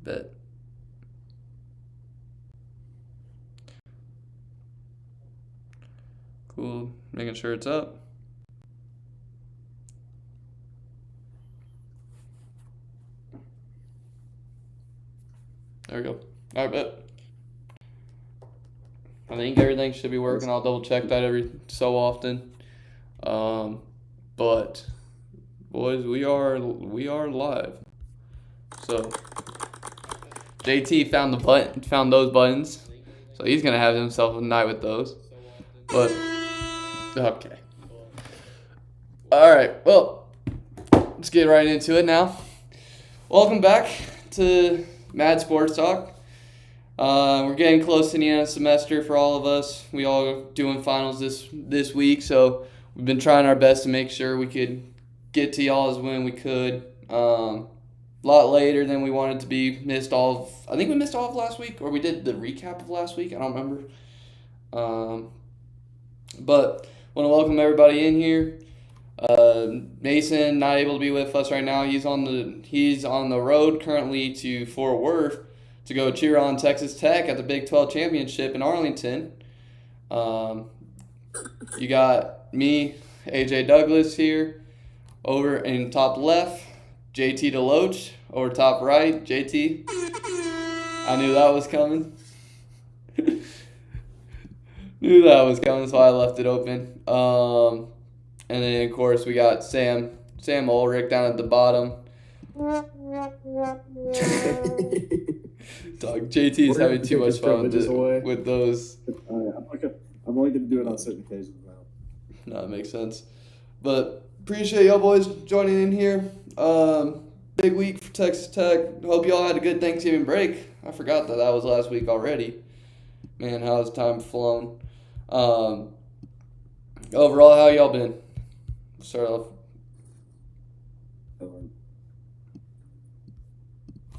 Bet. Cool. Making sure it's up. There we go. All right, bet. I think everything should be working. I'll double check that every so often. But boys, we are live. So JT found those buttons, so he's gonna have himself a night with those. But okay. All right. Well, let's get right into it now. Welcome back to Mad Sports Talk. We're getting close to the end of the semester for all of us. We all are doing finals this week, so we've been trying our best to make sure we could get to y'all as when we could. A lot later than we wanted to be. I think we missed all of last week, or we did the recap of last week. I don't remember. But want to welcome everybody in here. Mason not able to be with us right now. He's on the road currently to Fort Worth to go cheer on Texas Tech at the Big 12 Championship in Arlington. You got me, AJ Douglas here, over in top left, JT Deloach, over top right, JT. I knew that was coming. So I left it open. And then, of course, we got Sam Ulrich down at the bottom. Dog, JT is having too much fun with those. I'm only going to do it on certain occasions now. No, it makes sense. But appreciate y'all boys joining in here. Big week for Texas Tech. Hope y'all had a good Thanksgiving break. I forgot that was last week already. Man, how has time flown? Overall, how y'all been? Start off.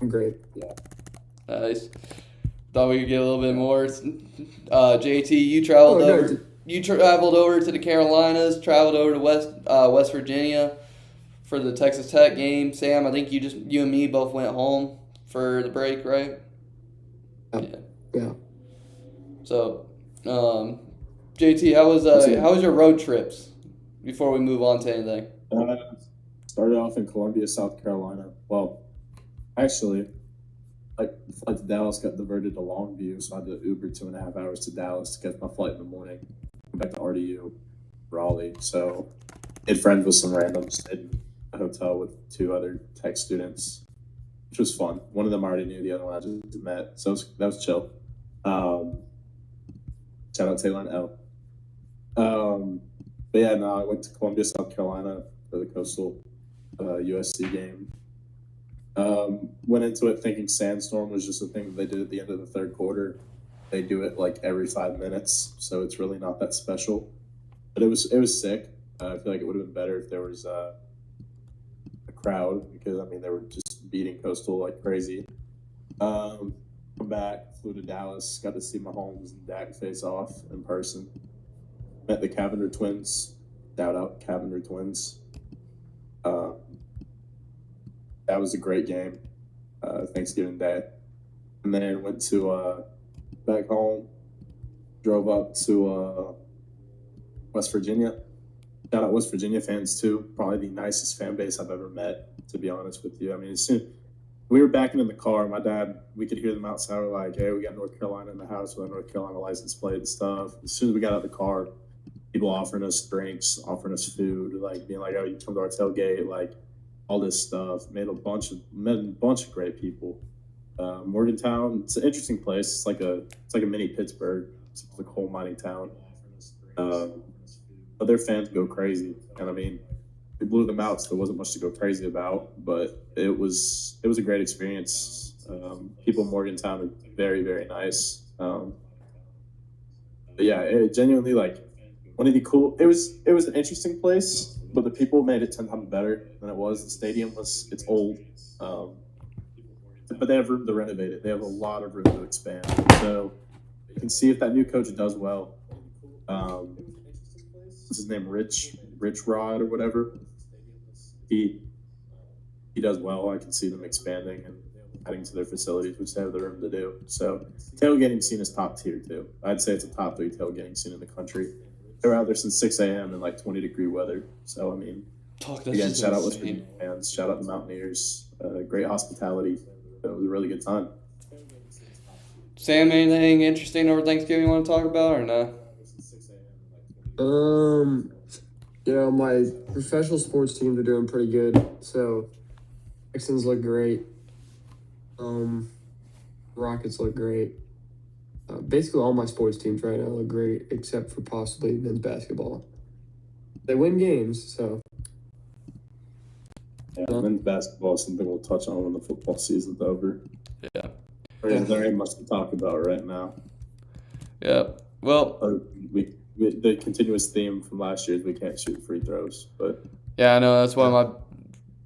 I'm great. Yeah. Nice. Thought we could get a little bit more. JT, you traveled over. You traveled over to the Carolinas. Traveled over to West Virginia for the Texas Tech game. Sam, I think you and me both went home for the break, right? Yeah. So, JT, how was your road trips? Before we move on to anything. Started off in Columbia, South Carolina. Well, actually, the flight to Dallas got diverted to Longview, so I had to Uber 2.5 hours to Dallas to catch my flight in the morning. Come back to RDU, Raleigh. So, made friends with some randoms. Stayed in a hotel with 2 other Tech students, which was fun. One of them I already knew, the other one I just met. So that was chill. Shout out Taylor and L. But yeah, no, I went to Columbia, South Carolina for the Coastal USC game. Went into it thinking Sandstorm was just a thing that they did at the end of the third quarter. They do it like every 5 minutes, so it's really not that special. But it was sick. I feel like it would have been better if there was a crowd because, I mean, they were just beating Coastal like crazy. Come back, flew to Dallas, got to see Mahomes and Dak face off in person. Met the Cavender twins. Shout out Cavender twins. That was a great game. Thanksgiving Day. And then went to back home. Drove up to West Virginia. Shout out West Virginia fans too. Probably the nicest fan base I've ever met, to be honest with you. I mean, as soon we were backing in the car, my dad, we could hear them outside. We're like, hey, we got North Carolina in the house with our North Carolina license plate and stuff. As soon as we got out of the car, people offering us drinks, offering us food, like being like, oh, you come to our tailgate, like all this stuff. Met a bunch of great people. Morgantown, it's an interesting place. It's like a mini Pittsburgh. It's a coal mining town. But their fans go crazy. And I mean, we blew them out, so there wasn't much to go crazy about, but it was a great experience. People in Morgantown are very, very nice. But yeah, it genuinely, like, one of the cool. It was an interesting place, but the people made it 10 times better than it was. The stadium it's old, but they have room to renovate it. They have a lot of room to expand. So you can see if that new coach does well. What's his name? Rich Rod or whatever. He does well. I can see them expanding, and adding to their facilities, which they have the room to do. So tailgating scene is top tier too. I'd say it's a top 3 tailgating scene in the country. They're out there since 6 a.m. in like 20-degree weather. So I mean, again, shout out West Virginia fans, shout out the Mountaineers. Great hospitality. It was a really good time. Sam, anything interesting over Thanksgiving you want to talk about or no? My professional sports teams are doing pretty good. So, Texans look great. Rockets look great. Basically, all my sports teams right now look great, except for possibly men's basketball. They win games, so. Yeah, men's basketball is something we'll touch on when the football season's over. Yeah. There ain't much to talk about right now. Yeah. Well, the continuous theme from last year is we can't shoot free throws, but yeah, I know that's one of my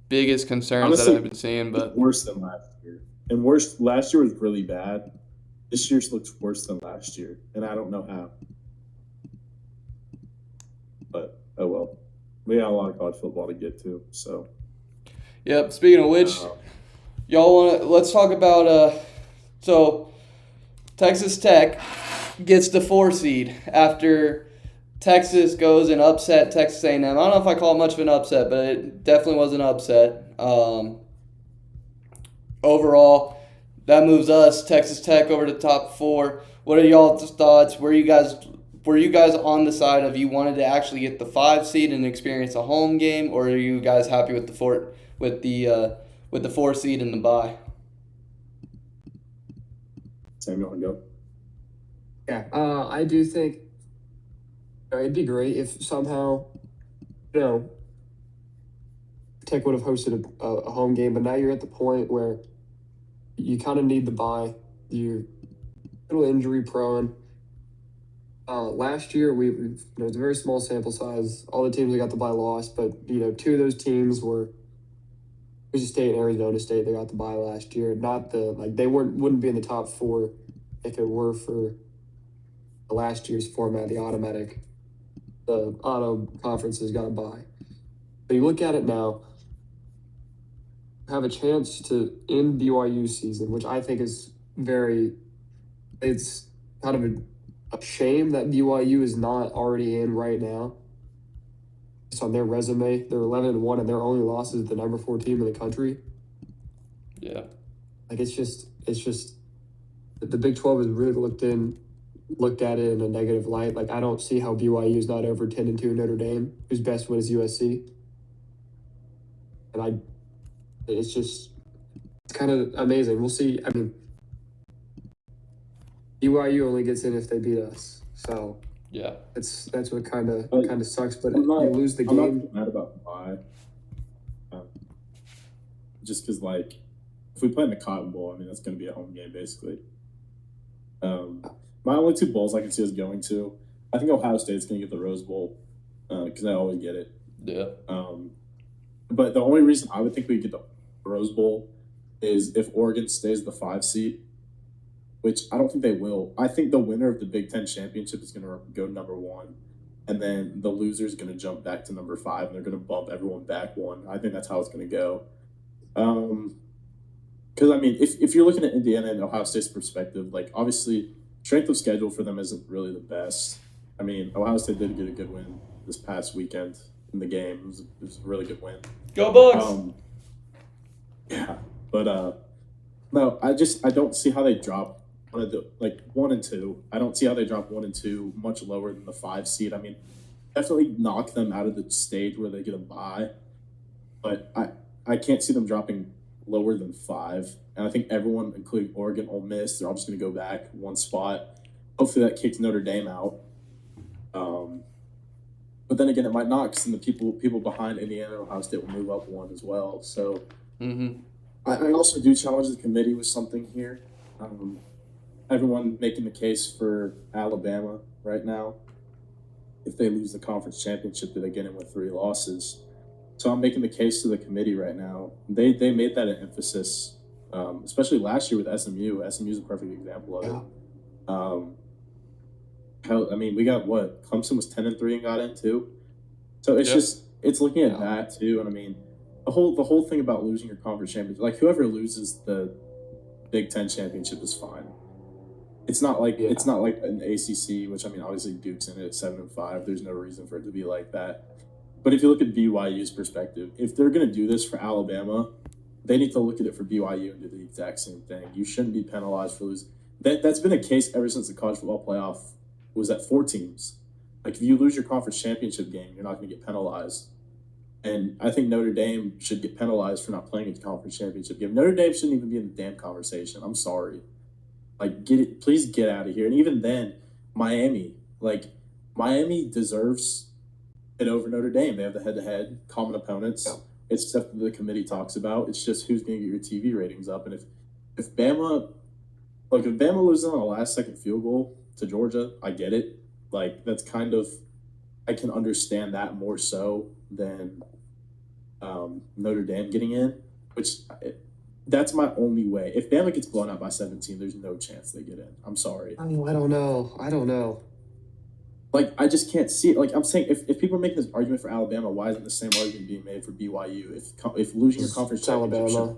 biggest concerns honestly, that I've been seeing. But worse than last year, and last year was really bad. This year's looks worse than last year, and I don't know how. But oh well, we got a lot of college football to get to. So, yep. Speaking of which, let's talk about so Texas Tech gets the 4 seed after Texas goes and upset Texas A&M. I don't know if I call it much of an upset, but it definitely was an upset. Overall, that moves us, Texas Tech, over to top 4. What are y'all's thoughts? Were you guys on the side of you wanted to actually get the 5 seed and experience a home game, or are you guys happy with the 4 seed and the bye? Sam, you want to go? Yeah, I do think it'd be great if somehow, Tech would have hosted a home game, but now you're at the point where you kind of need the bye. You're a little injury prone. Last year, it was a very small sample size. All the teams that got the bye lost, but 2 of those teams were Boise State and Arizona State. They got the bye last year. Not they wouldn't be in the top 4 if it were for last year's format, the auto conferences got a bye. But you look at it now, have a chance to end BYU season, which I think is it's kind of a shame that BYU is not already in right now. Just on their resume, they're 11-1 and their only loss is the number 4 team in the country. Yeah. It's just the Big 12 has really looked at it in a negative light. I don't see how BYU is not over 10-2 Notre Dame, whose best win is USC. And it's kind of amazing. We'll see. I mean, BYU only gets in if they beat us. So yeah, that's what kind of sucks. But you lose the I'm game. not mad about the bye. Just because, if we play in the Cotton Bowl, I mean, that's going to be a home game basically. My only 2 bowls I can see us going to, I think Ohio State's going to get the Rose Bowl because I always get it. Yeah. But the only reason I would think we get the Rose Bowl is if Oregon stays the 5 seed, which I don't think they will. I think the winner of the Big Ten championship is going to go number 1, and then the loser is going to jump back to number 5, and they're going to bump everyone back 1. I think that's how it's going to go. Because, I mean, if you're looking at Indiana and Ohio State's perspective, obviously strength of schedule for them isn't really the best. I mean, Ohio State did get a good win this past weekend in the game. It was a really good win. Go Bucks! Yeah, but no, I don't see how they drop 1 and 2. I don't see how they drop 1 and 2 much lower than the 5 seed. I mean, definitely knock them out of the stage where they get a bye, but I can't see them dropping lower than 5. And I think everyone, including Oregon, Ole Miss, they're all just going to go back 1 spot. Hopefully that kicks Notre Dame out. But then again, it might not, because then the people behind Indiana and Ohio State will move up 1 as well. So I also do challenge the committee with something here. Everyone making the case for Alabama right now. If they lose the conference championship, do they get in with 3 losses? So I'm making the case to the committee right now. They made that an emphasis, especially last year with SMU. SMU is a perfect example of it. We got what? Clemson was 10-3 and got in too. So it's it's looking at that too. And I mean, the whole thing about losing your conference championship, whoever loses the Big Ten championship is fine. It's not like an ACC, which I mean, obviously Duke's in it at 7-5. There's no reason for it to be like that. But if you look at BYU's perspective, if they're going to do this for Alabama, they need to look at it for BYU and do the exact same thing. You shouldn't be penalized for losing. That's been a case ever since the college football playoff was at 4 teams. Like, if you lose your conference championship game, you're not going to get penalized. And I think Notre Dame should get penalized for not playing a conference championship game. Notre Dame shouldn't even be in the damn conversation. I'm sorry. Like, please get out of here. And even then, Miami deserves it over Notre Dame. They have the head-to-head common opponents. Yeah. It's stuff that the committee talks about. It's just who's going to get your TV ratings up. And if Bama loses on a last-second field goal to Georgia, I get it. Like, that's kind of, I can understand that more so than Notre Dame getting in, that's my only way. If Bama gets blown out by 17, there's no chance they get in. I'm sorry. I don't know. Like, I just can't see it. Like, I'm saying, if people are making this argument for Alabama, why isn't the same argument being made for BYU? If losing your conference championship, Alabama.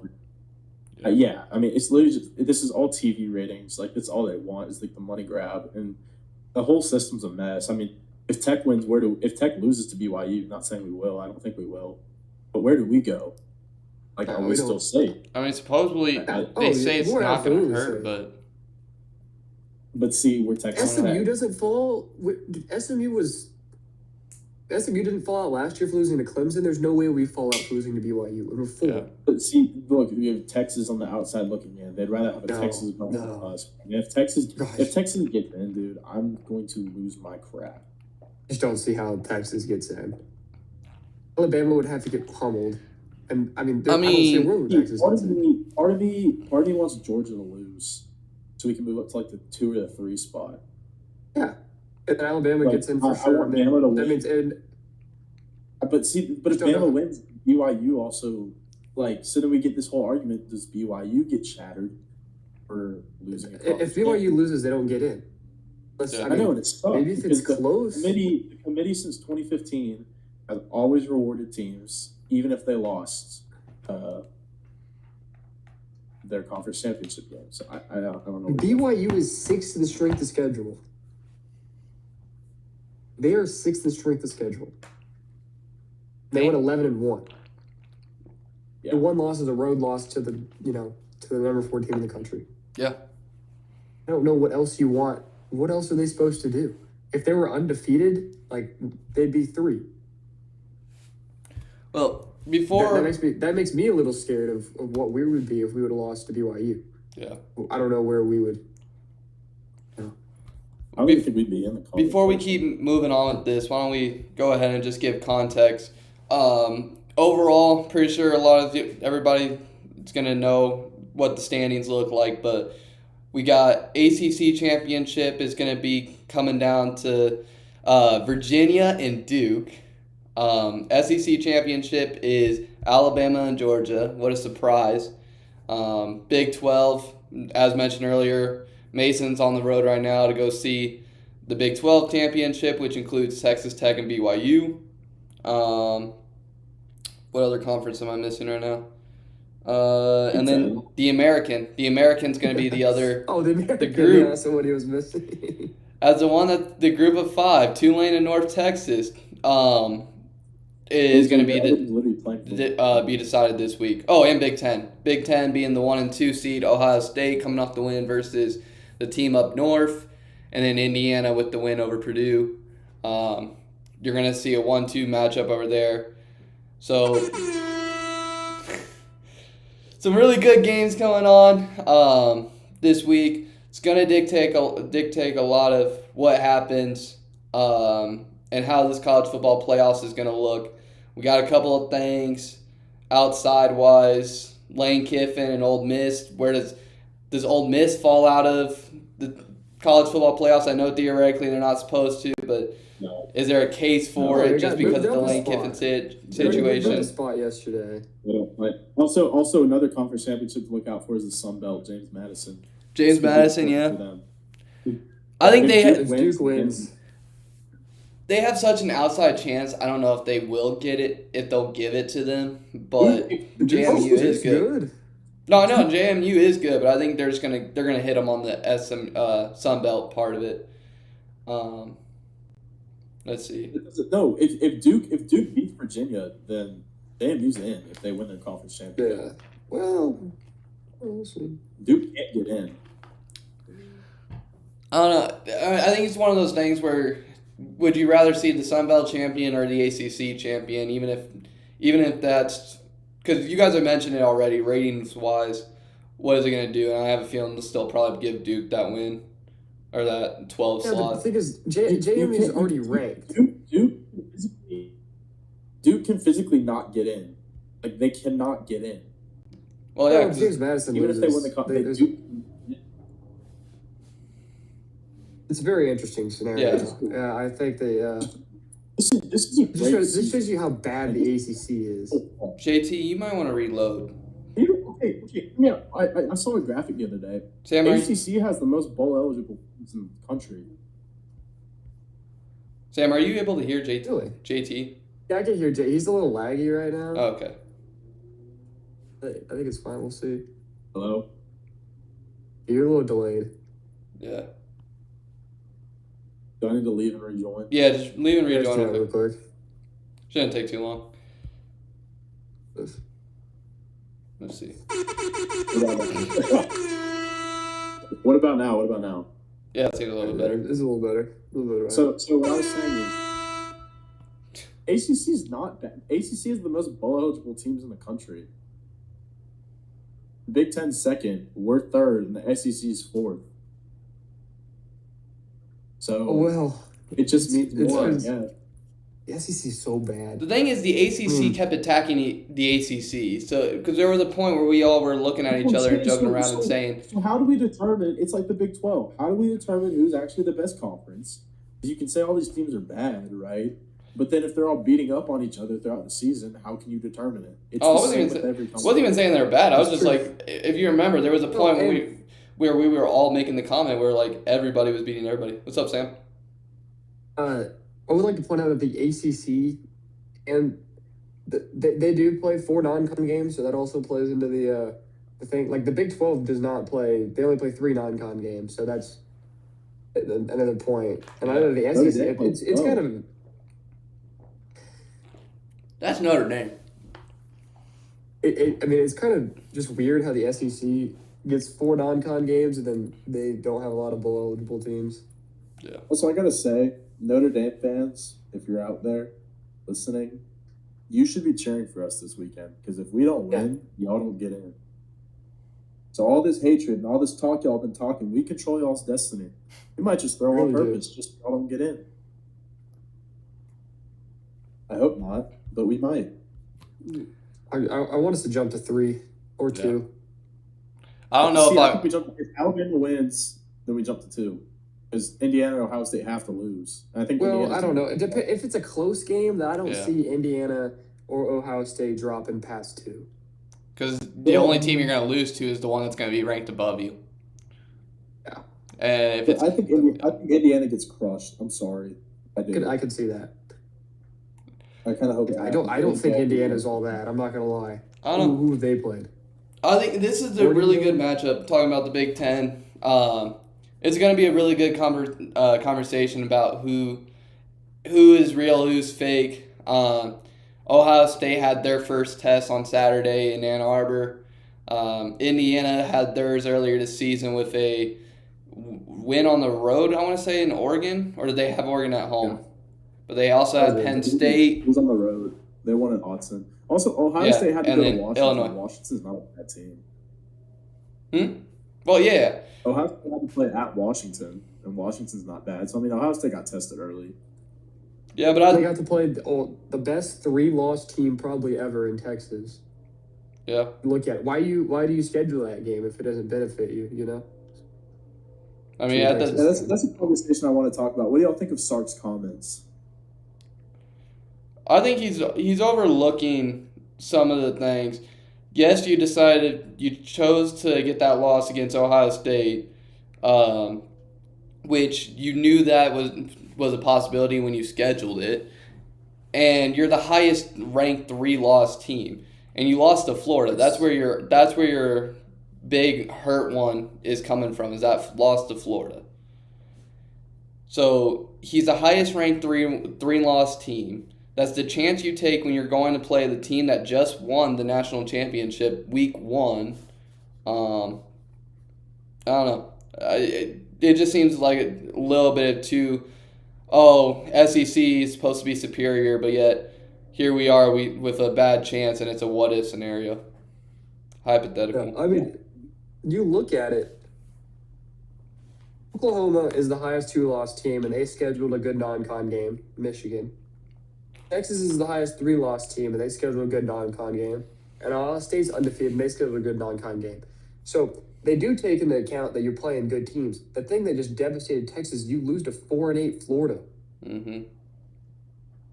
Yeah, I mean, it's literally this is all TV ratings. Like, that's all they want is like the money grab, and the whole system's a mess. I mean, if Tech wins, if Tech loses to BYU, not saying we will, I don't think we will, but where do we go? Like, are we still safe? I mean, supposedly they say it's not going to hurt, but see, we're Texas. SMU doesn't fall. SMU didn't fall out last year for losing to Clemson. There's no way we fall out for losing to BYU. We're 4. Yeah. But see, look, we have Texas on the outside looking in. They'd rather have a Texas than us. And if Texas gets in, dude, I'm going to lose my crap. I just don't see how Texas gets in. Alabama would have to get pummeled. And I don't see a world where Texas gets in. Part of me wants Georgia to lose so we can move up to like the 2 or the 3 spot. Yeah. And then Alabama gets in for sure. That means But if Bama wins, BYU also, like, so then we get this whole argument, does BYU get shattered for losing? If BYU loses, they don't get in. I know, and it's tough. Maybe if it's close. The committee since 2015 has always rewarded teams, even if they lost their conference championship game. So I don't know. BYU is 6th in the strength of schedule. They are 6th in strength of schedule. They went 11-1. Yeah. The one loss is a road loss to the number 4 team in the country. Yeah. I don't know what else you want. What else are they supposed to do? If they were undefeated, like, they'd be 3. Well, before that makes me a little scared of what we would be if we would have lost to BYU. Yeah. I don't know where we would. I don't think we'd be in the college. Before we keep moving on with this, why don't we go ahead and just give context? Overall, pretty sure everybody is going to know what the standings look like, but we got ACC championship is going to be coming down to Virginia and Duke. SEC championship is Alabama and Georgia. What a surprise. Big 12, as mentioned earlier, Mason's on the road right now to go see the Big 12 championship, which includes Texas Tech and BYU. What other conference am I missing right now? And then the American. The American's going to be the other. The American. The group. Yeah, somebody was missing. As the one that the group of 5, Tulane and North Texas, is going to be decided this week. Oh, and Big Ten. Big Ten being the 1 and 2 seed, Ohio State coming off the win versus the team up north, and then Indiana with the win over Purdue. You're going to see a 1-2 matchup over there. So, some really good games going on this week. It's going to dictate a lot of what happens and how this college football playoffs is going to look. We got a couple of things outside-wise. Lane Kiffin and Ole Miss. Where does Ole Miss fall out of the college football playoffs? I know theoretically they're not supposed to, but is there a case for it just because of the Lane Kiffin situation? They spot yesterday. Yeah, right. Also, another conference championship to look out for is the Sun Belt. James Madison. Yeah. I think Duke wins. They have such an outside chance. I don't know if they will get it, if they'll give it to them, but JMU is good. No, I know JMU is good, but I think they're gonna hit them on the Sun Belt part of it. Let's see. No, if Duke beats Virginia, then JMU's in if they win their conference championship. Yeah. Well, we'll see. Duke can't get in. I don't know. I think it's one of those things where would you rather see the Sun Belt champion or the ACC champion, even if that's because you guys have mentioned it already, ratings wise. What is it going to do? And I have a feeling they'll still probably give Duke that win or that 12 Yeah, but the slot. thing is, JMU is already ranked. Duke can physically not get in. Like, they cannot get in. Well, yeah, Well, 'cause James Madison Even if they loses. win the conference, Duke. It's a very interesting scenario. Yeah. Yeah, I think they. This is a great This season. shows you how bad the ACC is. JT, you might want to reload. Okay. Yeah, I saw a graphic the other day. Sam, ACC has the most bowl eligible teams in the country. Sam, are you able to hear JT? Really? JT? Yeah, I can hear Jay. He's a little laggy right now. Oh, okay. I think it's fine. We'll see. Hello? You're a little delayed. Yeah. Do I need to leave and rejoin? Yeah, just leave and Yeah, just rejoin do that real real quick. quick. Shouldn't take too long. Let's see. What about now? What about now? Yeah, it's a little bit better. It's a little better. A little better. So what I was saying is, ACC is not bad. ACC is the most bowl eligible teams in the country. Big Ten's second, we're third, and the SEC is fourth. So well, it just means more. it's- Yeah. the SEC is so bad. The thing is, the ACC kept attacking the ACC. So, because there was a point where we all were looking at each other and joking around and saying, So how do we determine? It's like the Big 12. How do we determine who's actually the best conference? You can say all these teams are bad, right? But then if they're all beating up on each other throughout the season, how can you determine it? It's Oh, I the wasn't same even with every I wasn't even saying they were bad. I was just True. like, if you remember, there was a point and- where we were all making the comment where like everybody was beating everybody. What's up, Sam? I would like to point out that the ACC and they do play 4 non-con games, so that also plays into the thing. Like the Big 12 does not play; they only play 3 non-con games, so that's another point. And I know the SEC, it's kind of That's Notre Dame. I mean, it's kind of just weird how the SEC gets 4 non-con games and then they don't have a lot of bowl eligible teams. Yeah. Also, I gotta say, Notre Dame fans, if you're out there listening, you should be cheering for us this weekend because if we don't win, y'all don't get in. So all this hatred and all this talk y'all been talking, we control y'all's destiny. We might just throw on Really do. purpose, just y'all don't get in. I hope not, but we might. I want us to jump to 3 or 2. I don't know I think we jump. If Alabama wins, then we jump to 2. Because Indiana and Ohio State have to lose. And I think. Well, Indiana's I don't know. gonna- If it's a close game, then I don't Yeah. see Indiana or Ohio State dropping past 2. because the only team you're gonna lose to is the one that's gonna be ranked above you. Yeah. And if But it's I think Indiana gets crushed. I'm sorry. I do. I could see that. I kind of hope. it I don't happens. think Indiana's all that. I'm not gonna lie. I don't know. Who they played? I think this is a really good matchup. Talking about the Big Ten, it's going to be a really good conversation about who is real, who's fake. Ohio State had their first test on Saturday in Ann Arbor. Indiana had theirs earlier this season with a win on the road. I want to say in Oregon, or did they have Oregon at home? Yeah. But they also had Penn State. It was on the road. They won in Autzen. Also, Ohio Yeah, State had to and go to then Washington. Illinois. Washington's not a bad team. Well, yeah. Ohio State had to play at Washington, and Washington's not bad. So I mean, Ohio State got tested early. Yeah, but They got to play the best 3-loss team probably ever in Texas. yeah. Look at it. Why do you schedule that game if it doesn't benefit you? You know. I mean, that doesn't. Yeah, that's a conversation I want to talk about. What do y'all think of Sark's comments? I think he's overlooking some of the things. Yes, you chose to get that loss against Ohio State, which you knew that was a possibility when you scheduled it, and you're the highest ranked 3-loss team. and you lost to Florida. That's where your big hurt one is coming from. Is that loss to Florida? So he's the highest ranked three loss team. That's the chance you take when you're going to play the team that just won the national championship week 1. I don't know. It just seems like a little bit too. Oh, SEC is supposed to be superior, but yet here we are with a bad chance, and it's a what if scenario. Hypothetical. Yeah, I mean, you look at it. Oklahoma is the highest 2-loss team, and they scheduled a good non-con game. Michigan. Texas is the highest 3-loss team, and they scheduled a good non-con game. And Ohio State's undefeated, and they scheduled a good non-con game. So they do take into account that you're playing good teams. The thing that just devastated Texas, you lose to 4-8 Florida. Mm-hmm.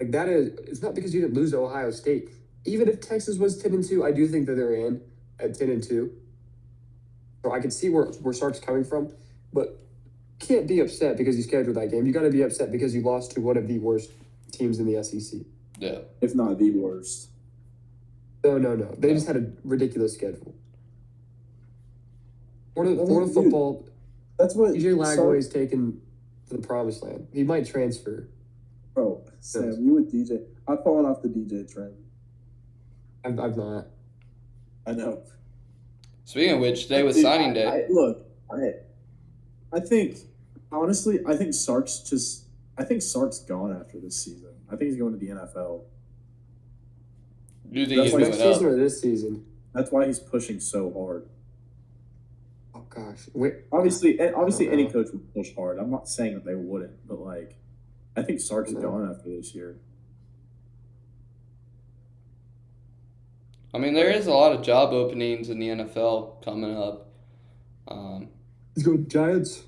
Like that is, it's not because you didn't lose to Ohio State. Even if Texas was 10-2, I do think that they're in at 10-2. So I can see where Sark's coming from, but can't be upset because you scheduled that game. You got to be upset because you lost to one of the worst teams in the SEC. Yeah. If not the worst. No. They just had a ridiculous schedule. Florida football. That's what DJ Lagway is taken to the promised land. He might transfer. Bro, Sam, you with DJ? I've fallen off the DJ trend. I've not. I know. Speaking of which, today was signing day. I think honestly, I think Sark's gone after this season. I think he's going to the NFL. Do you think he's next moving season up? or this season? That's why he's pushing so hard. Oh gosh, wait. Obviously, any coach would push hard. I'm not saying that they wouldn't, but like, I think Sark's gone after this year. I mean, there is a lot of job openings in the NFL coming up. Let's go Giants.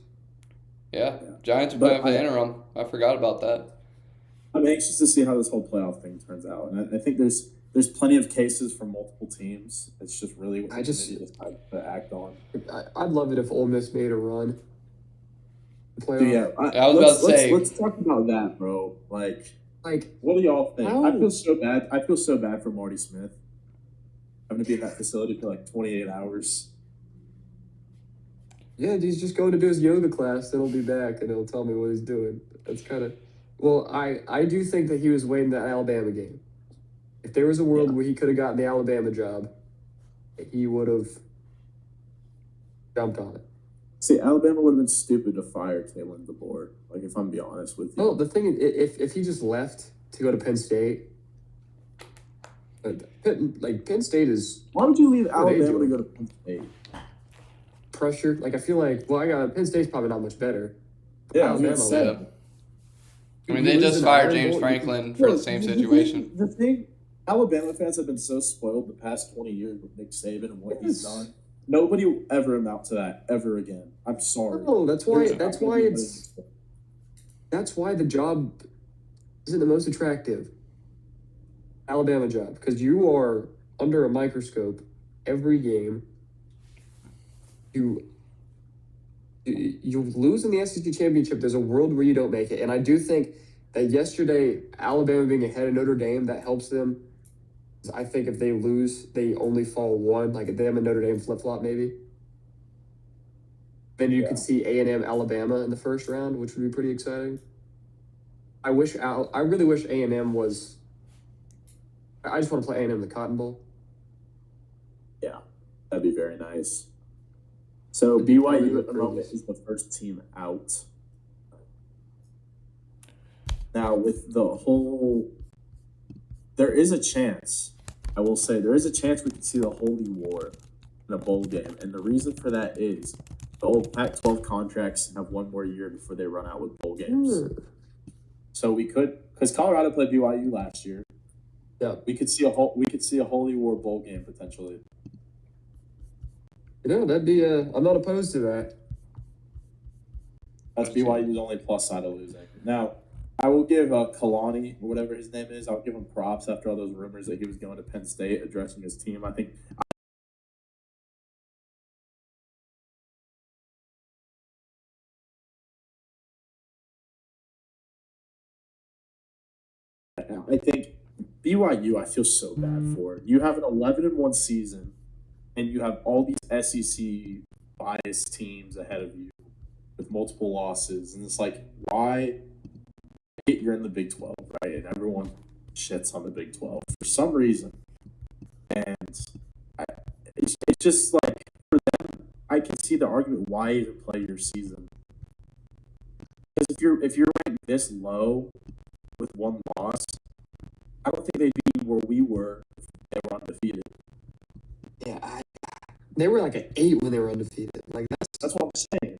Yeah, Giants are playing for the interim. I forgot about that. I'm anxious to see how this whole playoff thing turns out, and I think there's plenty of cases for multiple teams. It's just really what the committee decides to act on. I'd love it if Ole Miss made a run. Dude, yeah, I was about to say. Let's talk about that, bro. Like, what do y'all think? I feel so bad. I feel so bad for Marty Smith. I'm gonna be in that facility for like 28 hours. Yeah, he's just going to do his yoga class. Then he'll be back and he'll tell me what he's doing. That's kind of. Well, I do think that he was waiting that Alabama game. If there was a world where he could have gotten the Alabama job, he would have jumped on it. See, Alabama would have been stupid to fire Kalen DeBoer. Like, if I'm being honest with you. Well, the thing is, if he just left to go to Penn State, Penn State is. Why would you leave Alabama to go to Penn State? Pressure. Like, I feel like, Penn State's probably not much better. Yeah, I mean, they just fired James Franklin for the same situation. The thing, Alabama fans have been so spoiled the past 20 years with Nick Saban and what he's done. Nobody will ever amount to that ever again. I'm sorry. No, that's why the job isn't the most attractive. Alabama job, because you are under a microscope every game. You lose in the SEC championship. There's a world where you don't make it, and I do think that yesterday Alabama being ahead of Notre Dame, that helps them. I think if they lose, they only fall one. Like if them and Notre Dame flip flop, maybe. Then you could see A&M Alabama in the first round, which would be pretty exciting. I really wish A&M was. I just want to play A&M in the Cotton Bowl. Yeah, that'd be very nice. So BYU at the moment is the first team out. Now with the whole, there is a chance. I will say there is a chance we could see the Holy War in a bowl game, and the reason for that is the old Pac-12 contracts have one more year before they run out with bowl games. So we could, because Colorado played BYU last year. Yeah, we could see a Holy War bowl game potentially. That'd be I'm not opposed to that. That's BYU's only plus side of losing. Now, I will give Kalani, or whatever his name is, I'll give him props after all those rumors that he was going to Penn State, addressing his team. I think BYU, I feel so bad for. You have an 11-1 season, and you have all these SEC biased teams ahead of you with multiple losses, and it's like, why? You're in the Big 12, right? And everyone shits on the Big 12 for some reason, and I, it's just like for them, I can see the argument why even play your season because if you're ranked this low with one loss, I don't think they'd be where we were if they were undefeated. Yeah, they were like an 8 when they were undefeated. Like That's what I'm saying.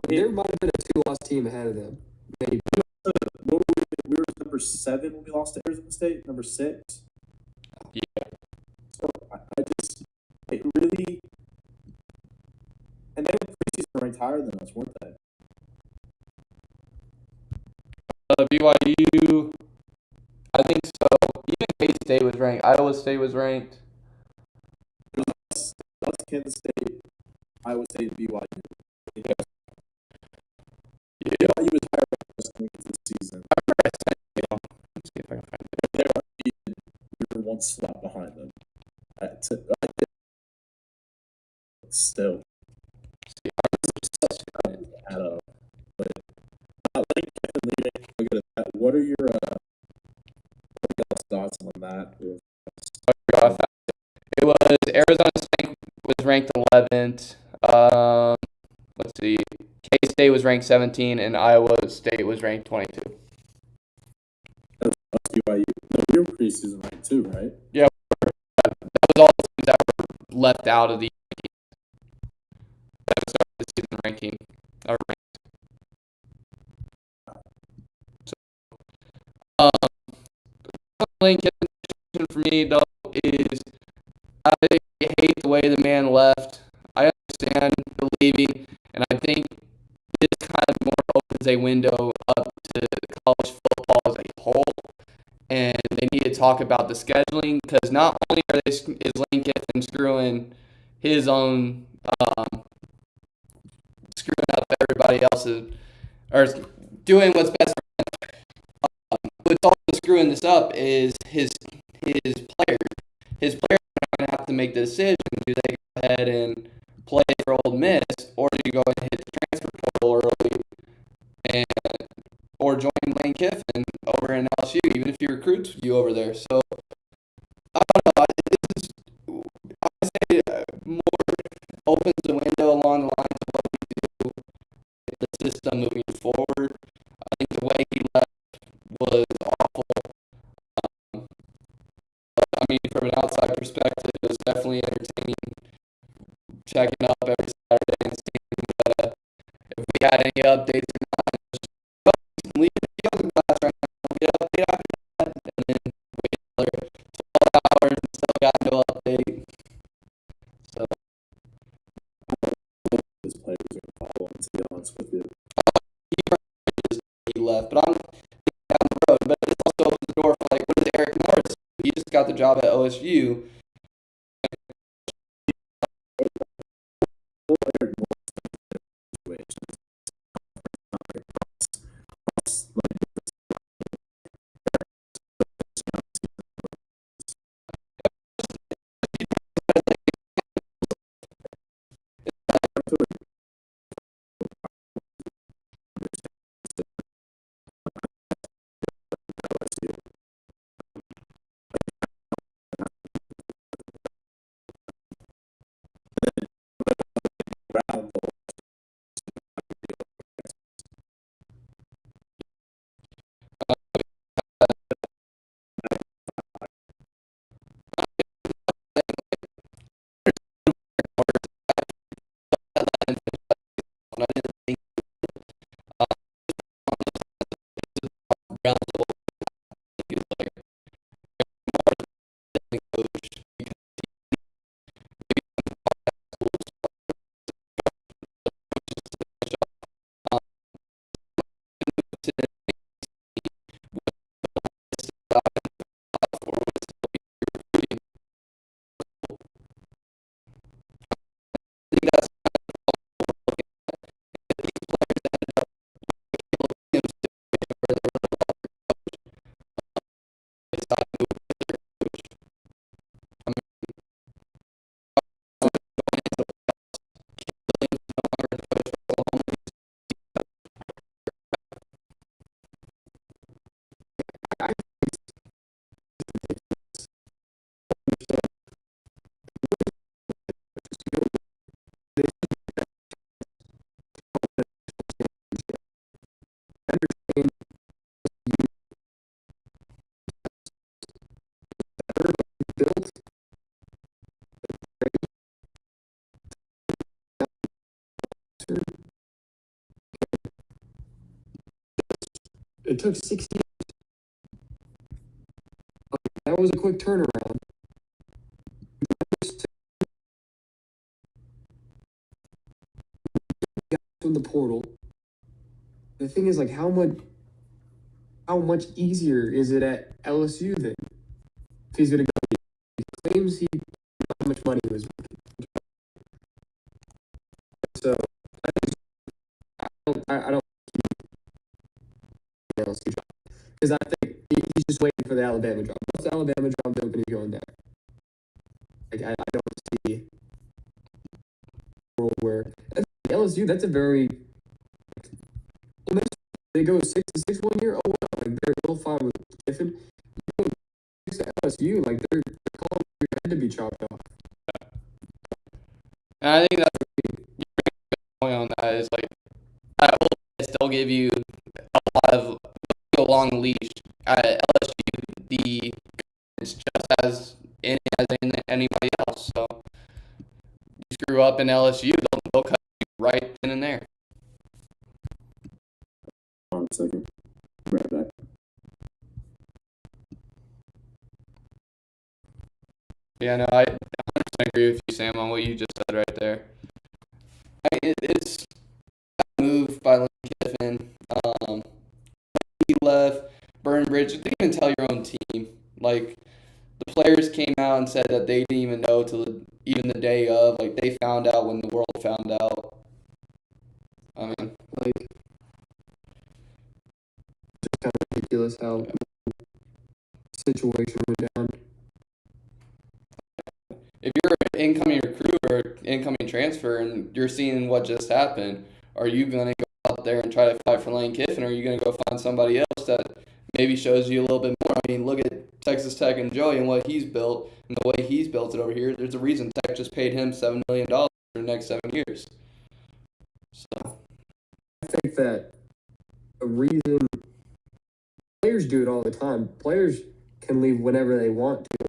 there might have been a 2-loss team ahead of them. Maybe. What were we were number 7 when we lost to Arizona State. Number 6. Yeah. So I just it really, and they were preseason ranked higher than us, weren't they? BYU, I think so. Even K-State was ranked. Iowa State was ranked. That's Kansas State, Iowa State, and BYU. Yeah. BYU was higher than us going into the season. Let's see if I can find it. They were undefeated. We were one slot behind them. Still, add up. But Lane Kiffin leaving. Look at that. What are your thoughts on that? It was Arizona State was ranked 11th. Let's see. K-State was ranked 17, and Iowa State was ranked 22. That's BYU. No, we were preseason ranked too, right? Yeah, that was all the teams that were left out of the season ranking. Or ranked. So, Lane Kiffin for me though is I hate the way the man left. I understand the leaving, and I think this kind of more opens a window up to college football as a whole. And they need to talk about the scheduling because not only is Lane Kiffin screwing his own, screwing up everybody else's, or doing what's best for him, what's also screwing this up is his players. His players are going to have to make the decision: do they go ahead and play for Ole Miss, or do you go and hit the transfer portal early and or join Lane Kiffin over in LSU, even if he recruits you over there? So I don't know. This is, I say, more opens the window along the lines of what we do in the system moving forward. I think the way he left was awful. But, I mean, from an outside perspective, it was definitely entertaining checking up every Saturday and seeing if we had any updates or not. Just leave the field class right now. Get update after that, and then wait another 12 hours and still got no update. So His players are following, to be honest with you. he left, but I'm down the road. But it also opens the door for like, what is Eric Morris? He just got the job at OSU. It took 60 years. That was a quick turnaround. In the portal. The thing is, like, how much easier is it at LSU then? If he's gonna go, he claims how much money he was making. So I don't LSU job because I think he's just waiting for the Alabama job. What's the Alabama job then when he's going there? Like I don't see a world where LSU. That's a very they go 6-6 one year. Oh wow, like they're 5 with Kiffin. You go 6 to LSU, like they're calling for your head to be chopped off. And I think that's the point on that is like at Ole Miss, they'll give you a lot of a long leash. At LSU, the it's just as in anybody else. So you screw up in LSU, they'll cut you right then and there. Hold on a second. Be right back. Yeah, no, I 100% agree with you, Sam, on what you just said right there. It's a move by Lane Kiffin. He left, burn bridge. You didn't even tell your own team. Like, the players came out and said that they didn't even know till even the day of. Like, they found out when the world found out. I mean, like, it's kind of ridiculous how the situation went down. if you're an incoming recruit or incoming transfer and you're seeing what just happened, are you going to go out there and try to fight for Lane Kiffin, or are you going to go find somebody else that maybe shows you a little bit more? I mean, look at Texas Tech and Joey and what he's built and the way he's built it over here. There's a reason Tech just paid him $7 million for the next 7 years. So I think that the reason players do it all the time, players can leave whenever they want to.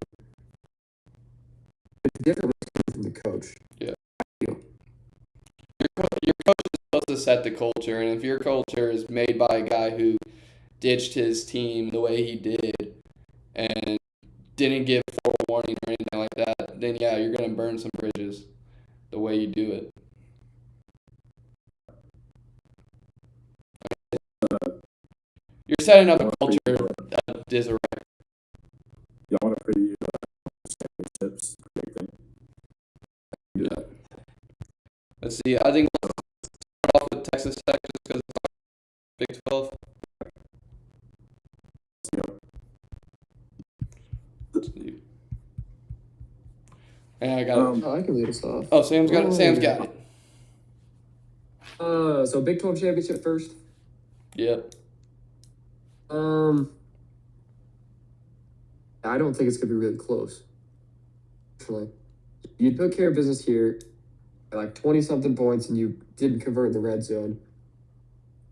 It's different from the coach. Yeah. Your coach is supposed to set the culture, and if your culture is made by a guy who ditched his team the way he did and didn't give forewarning or anything like that, then yeah, you're going to burn some bridges the way you do it. You're setting up a culture that is a wreck. Y'all want to preview championships? Yeah. Let's see. I think we'll start off with Texas Tech just because it's Big 12. Let's see. And I got it. Oh, I can lead us off. Oh, Sam's got it. Sam's got it. So Big 12 championship first. Yep. I don't think it's gonna be really close. Actually, you took care of business here, like 20-something points, and you didn't convert in the red zone.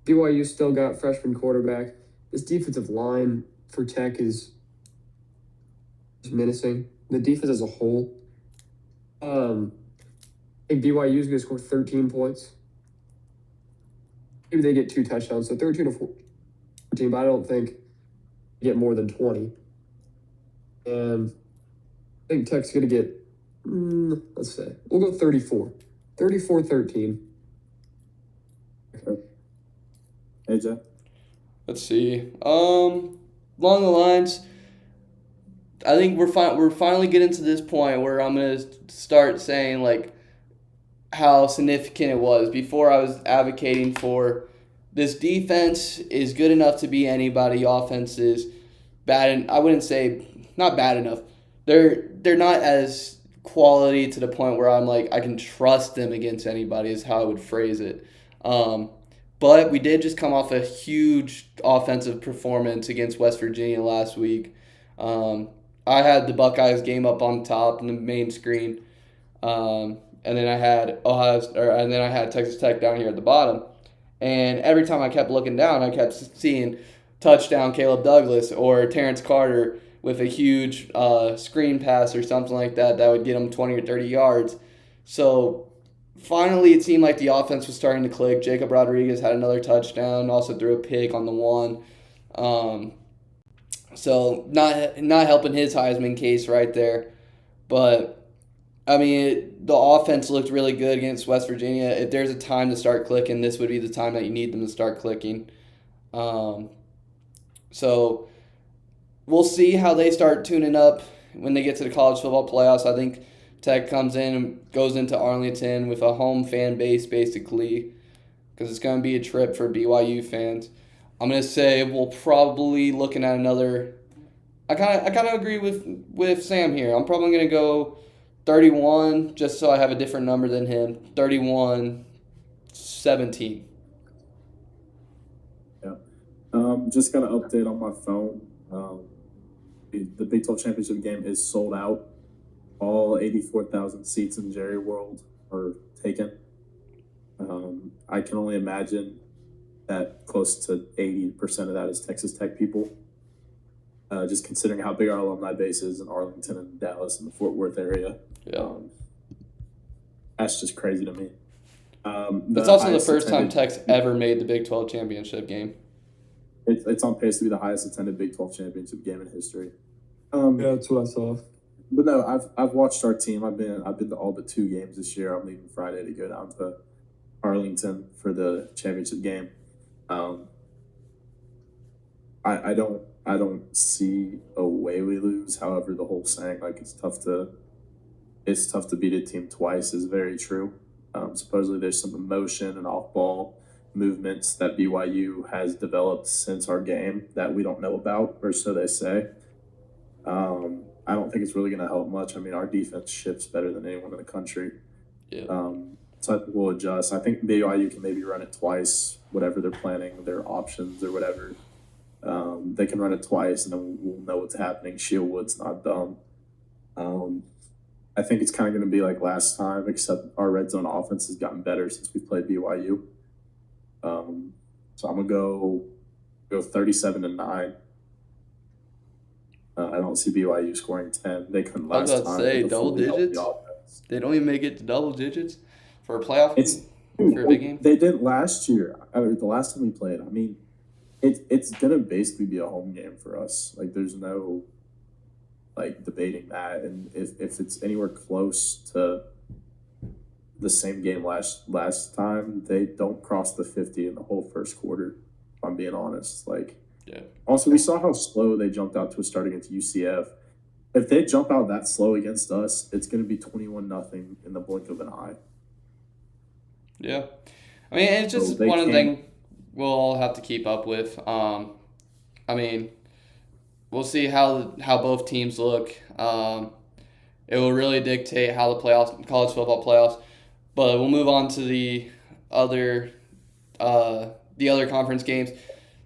BYU still got freshman quarterback. This defensive line for Tech is menacing. The defense as a whole. I think BYU is gonna score 13 points. Maybe they get 2 touchdowns, so 13 to 14, but I don't think they get more than 20. And I think Tech's going to get, let's say, we'll go 34. 34-13. Okay. AJ? Let's see. Along the lines, I think we're finally getting to this point where I'm going to start saying, like, how significant it was. Before I was advocating for this defense is good enough to be anybody. Offense is bad, and I wouldn't say not bad enough. They're not as quality to the point where I'm like I can trust them against anybody is how I would phrase it. But we did just come off a huge offensive performance against West Virginia last week. I had the Buckeyes game up on top in the main screen. And then I had Texas Tech down here at the bottom. And every time I kept looking down, I kept seeing touchdown Caleb Douglas or Terrence Carter with a huge screen pass or something like that would get him 20 or 30 yards. So finally it seemed like the offense was starting to click. Jacob Rodriguez had another touchdown, also threw a pick on the one. Um, so not helping his Heisman case right there. But I mean, the offense looked really good against West Virginia. If there's a time to start clicking, this would be the time that you need them to start clicking. Um, so we'll see how they start tuning up when they get to the college football playoffs. I think Tech comes in and goes into Arlington with a home fan base, basically, because it's going to be a trip for BYU fans. I'm going to say we'll probably looking at another. I kind of agree with Sam here. I'm probably going to go 31, just so I have a different number than him. 31-17. Yeah. Just got an update on my phone. The Big 12 championship game is sold out. All 84,000 seats in Jerry World are taken. I can only imagine that close to 80% of that is Texas Tech people. Just considering how big our alumni base is in Arlington and Dallas and the Fort Worth area. Yeah. That's just crazy to me. It's also the first time Tech's ever made the Big 12 championship game. It's on pace to be the highest attended Big 12 championship game in history. Yeah, that's what I saw. But no, I've watched our team. I've been to all but 2 games this year. I'm leaving Friday to go down to Arlington for the championship game. I don't see a way we lose. However, the whole saying like it's tough to beat a team twice is very true. Supposedly there's some emotion and off ball movements that BYU has developed since our game that we don't know about, or so they say. I don't think it's really going to help much. I mean, our defense shifts better than anyone in the country. Yeah. So I think we'll adjust. I think BYU can maybe run it twice, whatever they're planning, their options or whatever. They can run it twice, and then we'll know what's happening. Shieldwood's not dumb. I think it's kind of going to be like last time, except our red zone offense has gotten better since we played BYU. So I'm gonna go 37-9. I don't see BYU scoring 10. They couldn't I was last about time. to say with a double fully healthy digits. offense. They don't even make it to double digits for a playoff for a big game. They did last year. The last time we played. I mean, it's gonna basically be a home game for us. Like, there's no like debating that. And if it's anywhere close to the same game last time, they don't cross the 50 in the whole first quarter. If I'm being honest, like. Yeah. Also, we saw how slow they jumped out to a start against UCF. If they jump out that slow against us, it's going to be 21-0 in the blink of an eye. Yeah. I mean, it's just So one of the things we'll all have to keep up with. I mean, we'll see how both teams look. It will really dictate how the college football playoffs. But we'll move on to the other conference games.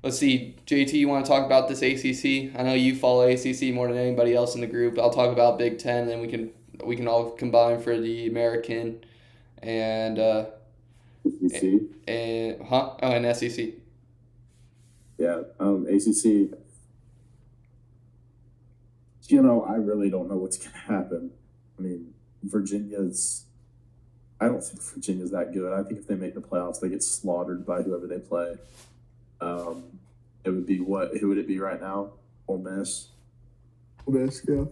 Let's see, JT, you want to talk about this ACC? I know you follow ACC more than anybody else in the group. I'll talk about Big Ten, and we can all combine for the American and SEC. and SEC. Yeah, ACC. You know, I really don't know what's going to happen. I mean, I don't think Virginia's that good. I think if they make the playoffs, they get slaughtered by whoever they play. It would be who would it be right now? Ole Miss. Yeah.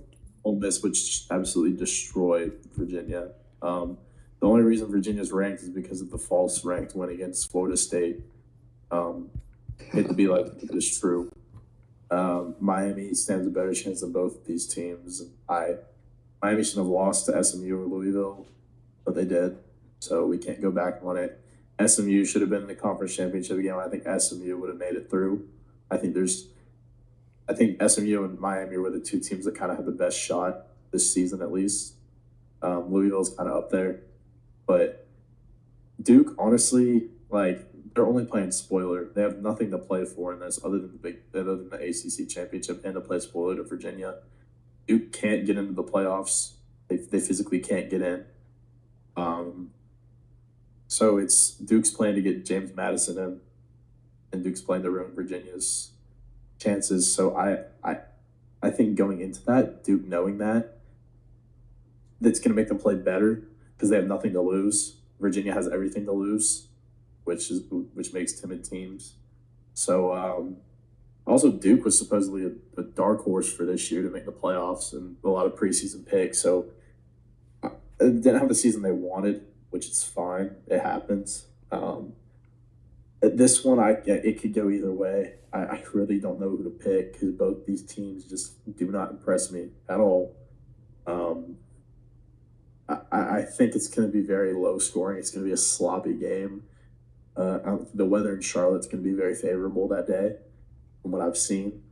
Ole Miss would absolutely destroy Virginia. The only reason Virginia's ranked is because of the false ranked win against Florida State. Hate to be like it's true. Miami stands a better chance than both of these teams. Miami shouldn't have lost to SMU or Louisville, but they did, so we can't go back on it. SMU should have been in the conference championship game. I think SMU would have made it through. I think SMU and Miami were the 2 teams that kind of had the best shot this season, at least. Louisville's kind of up there, but Duke, honestly, like, they're only playing spoiler. They have nothing to play for in this other than the ACC championship and to play spoiler to Virginia. Duke can't get into the playoffs. They physically can't get in. So it's Duke's playing to get James Madison in, and Duke's playing to ruin Virginia's chances. So I think going into that, Duke knowing that's going to make them play better because they have nothing to lose. Virginia has everything to lose, which makes timid teams. So also Duke was supposedly a dark horse for this year to make the playoffs and a lot of preseason picks. So it didn't have the season they wanted, which is fine. It happens. This one, it could go either way. I really don't know who to pick because both these teams just do not impress me at all. I think it's going to be very low scoring. It's going to be a sloppy game. The weather in Charlotte's going to be very favorable that day, from what I've seen.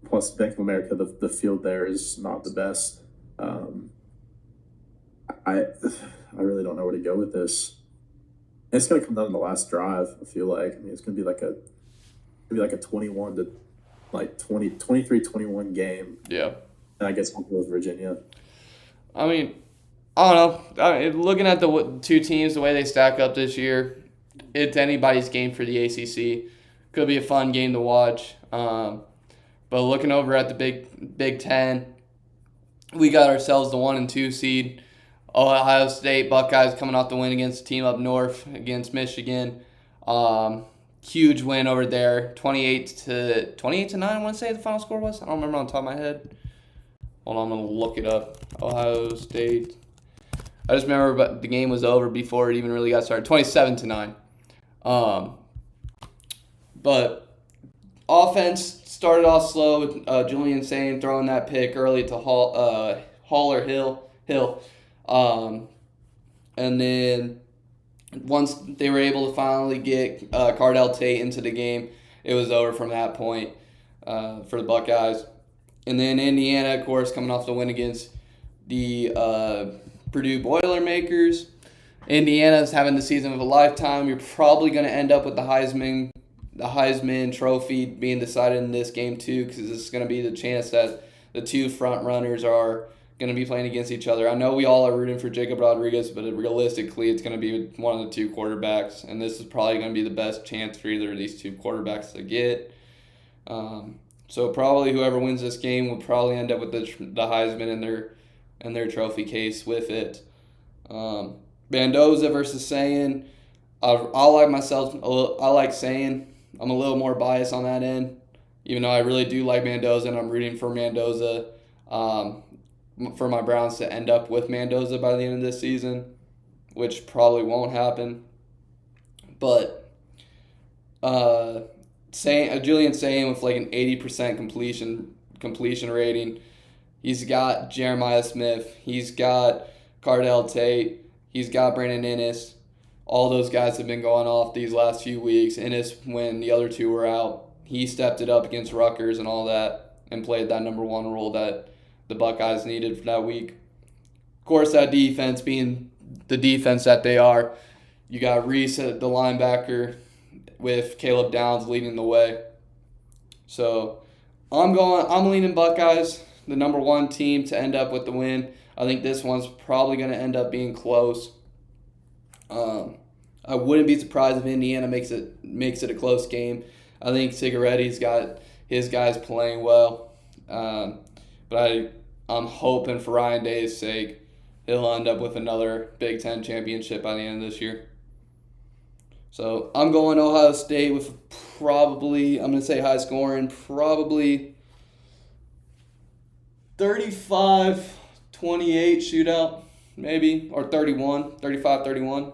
Plus, Bank of America, the field there is not the best. I really don't know where to go with this. It's going to come down to the last drive. I feel like. I mean, it's going to be like a 21 to 23-21 game. Yeah. And I guess I'll go with Virginia. I mean, I don't know. Looking at the two teams, the way they stack up this year, it's anybody's game for the ACC. Could be a fun game to watch. But looking over at the Big Ten, we got ourselves the 1 and 2 seed. Ohio State Buckeyes coming off the win against a team up north against Michigan. Huge win over there, 28-9. I want to say the final score was. I don't remember on the top of my head. Hold on, I'm gonna look it up. Ohio State. I just remember, but the game was over before it even really got started. 27-9. But offense started off slow with Julian Sain throwing that pick early to Hill. And then once they were able to finally get Cardell Tate into the game, it was over from that point for the Buckeyes. And then Indiana, of course, coming off the win against the Purdue Boilermakers. Indiana's having the season of a lifetime. You're probably going to end up with the Heisman Trophy being decided in this game too, because this is going to be the chance that the two front runners are going to be playing against each other. I know we all are rooting for Jacob Rodriguez, but realistically, it's going to be one of the two quarterbacks, and this is probably going to be the best chance for either of these two quarterbacks to get. So probably whoever wins this game will probably end up with the Heisman in their trophy case with it. Mendoza versus Sayin. I like Sayin. I'm a little more biased on that end, even though I really do like Mendoza, and I'm rooting for Mendoza. For my Browns to end up with Mendoza by the end of this season, which probably won't happen. But Julian Sayin with like an 80% completion rating. He's got Jeremiah Smith. He's got Cardell Tate. He's got Brandon Inniss. All those guys have been going off these last few weeks. Inniss, when the other two were out, he stepped it up against Rutgers and all that and played that number one role that the Buckeyes needed for that week. Of course, that defense being the defense that they are, you got Reese, the linebacker, with Caleb Downs leading the way. So I'm leaning Buckeyes, the number one team, to end up with the win. I think this one's probably going to end up being close. I wouldn't be surprised if Indiana makes it a close game. I think Cigaretti's got his guys playing well. But I'm hoping for Ryan Day's sake, he'll end up with another Big Ten championship by the end of this year. So I'm going Ohio State with probably, I'm going to say high scoring, probably 35-28 shootout, maybe, or 35-31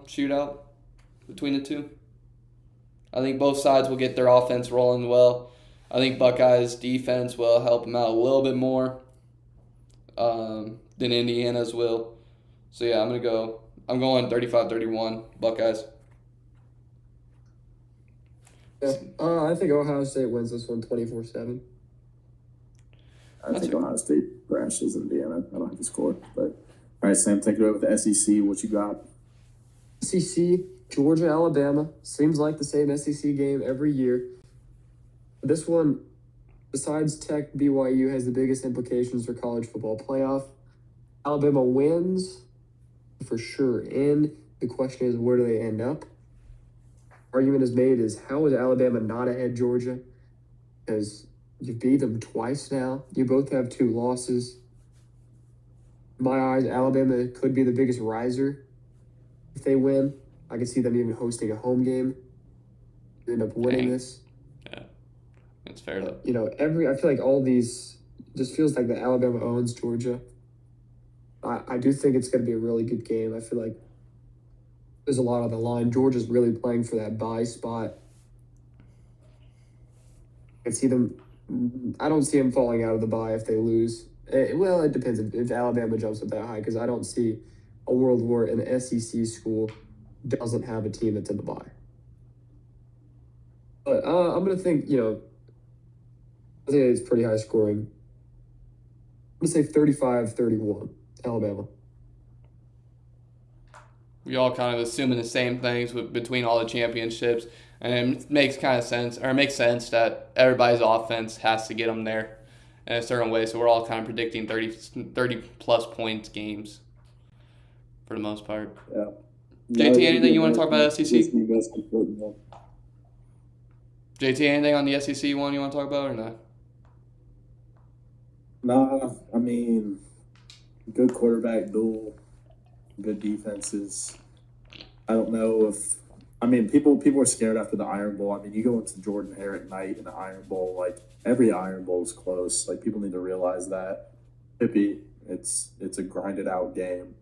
shootout between the two. I think both sides will get their offense rolling well. I think Buckeyes' defense will help them out a little bit more than Indiana's will. So, yeah, I'm going 35-31 Buckeyes. Yeah, I think Ohio State wins this one 24-7. I think Ohio State thrashes Indiana. I don't have the score. But all right, Sam, take it away with the SEC. What you got? SEC, Georgia, Alabama. Seems like the same SEC game every year. This one, besides Tech, BYU has the biggest implications for college football playoff. Alabama wins, for sure. And the question is, where do they end up? Argument is made is, how is Alabama not ahead Georgia? Because you beat them twice now. You both have 2 losses. In my eyes, Alabama could be the biggest riser if they win. I could see them even hosting a home game. End up winning Dang. this. Yeah, it's fair though. I feel like all these just feels like that Alabama owns Georgia. I do think it's going to be a really good game. I feel like there's a lot on the line. Georgia's really playing for that bye spot. I see them. I don't see them falling out of the bye if they lose. Well, it depends if Alabama jumps up that high, because I don't see a world where an SEC school doesn't have a team that's in the bye. But I'm going to think, I think it's pretty high scoring. I'm going to say 35-31, Alabama. We all kind of assuming the same things between all the championships, and it makes sense that everybody's offense has to get them there in a certain way. So we're all kind of predicting 30 plus points games for the most part. Yeah. JT, anything you want to talk about SEC? JT, anything on the SEC one you want to talk about or not? No, I mean, good quarterback duel, good defenses. I don't know if people are scared after the Iron Bowl. I mean, you go into Jordan Hare at night in the Iron Bowl, like every Iron Bowl is close. Like people need to realize that. Pippi, it's a grinded out game.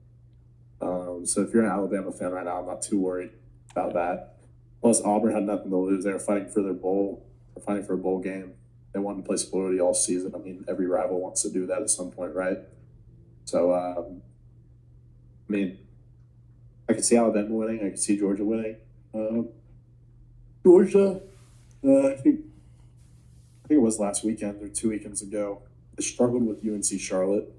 So if you're an Alabama fan right now, I'm not too worried about that. Plus, Auburn had nothing to lose. They were fighting for their bowl. They're fighting for a bowl game. They wanted to play spoility all season. I mean, every rival wants to do that at some point, right? So, I can see Alabama winning. I can see Georgia winning. Georgia, I think it was last weekend or 2 weekends ago. They struggled with UNC Charlotte,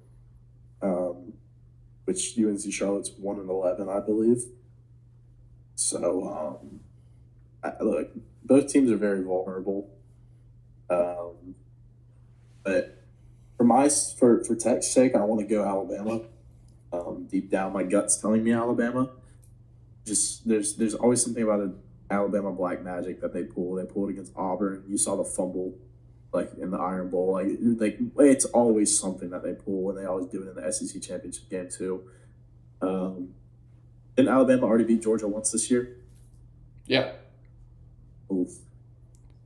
which UNC Charlotte's 1-11, I believe. So, look, both teams are very vulnerable. But for Tech's sake, I want to go Alabama. Deep down, my gut's telling me Alabama. Just there's always something about an Alabama Black Magic that they pull. They pulled against Auburn. You saw the fumble, like in the Iron Bowl. Like it's always something that they pull, and they always do it in the SEC championship game too. Didn't Alabama already beat Georgia once this year? Yeah. Oof.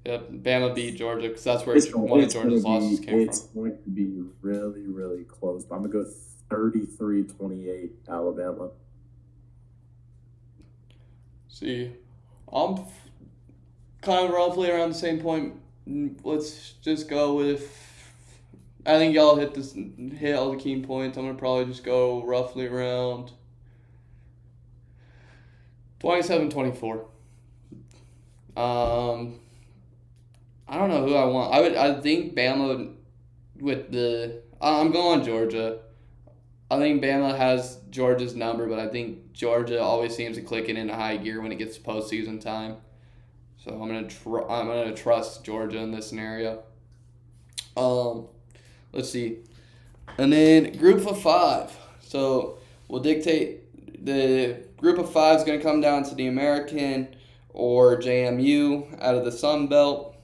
Yep, Bama beat Georgia because that's where one of Georgia's losses came It's going to be really, really close. But I'm going to go 33-28 Alabama. See, I'm kind of roughly around the same point. Let's just go with. I think y'all hit all the key points. I'm gonna probably just go roughly around 27-24. I don't know who I want. I think Bama with the. I'm going Georgia. I think Bama has Georgia's number, but I think Georgia always seems to click it into high gear when it gets to postseason time. So I'm gonna trust Georgia in this scenario. Let's see, and then group of five. So we'll dictate the group of five is gonna come down to the American or JMU out of the Sun Belt.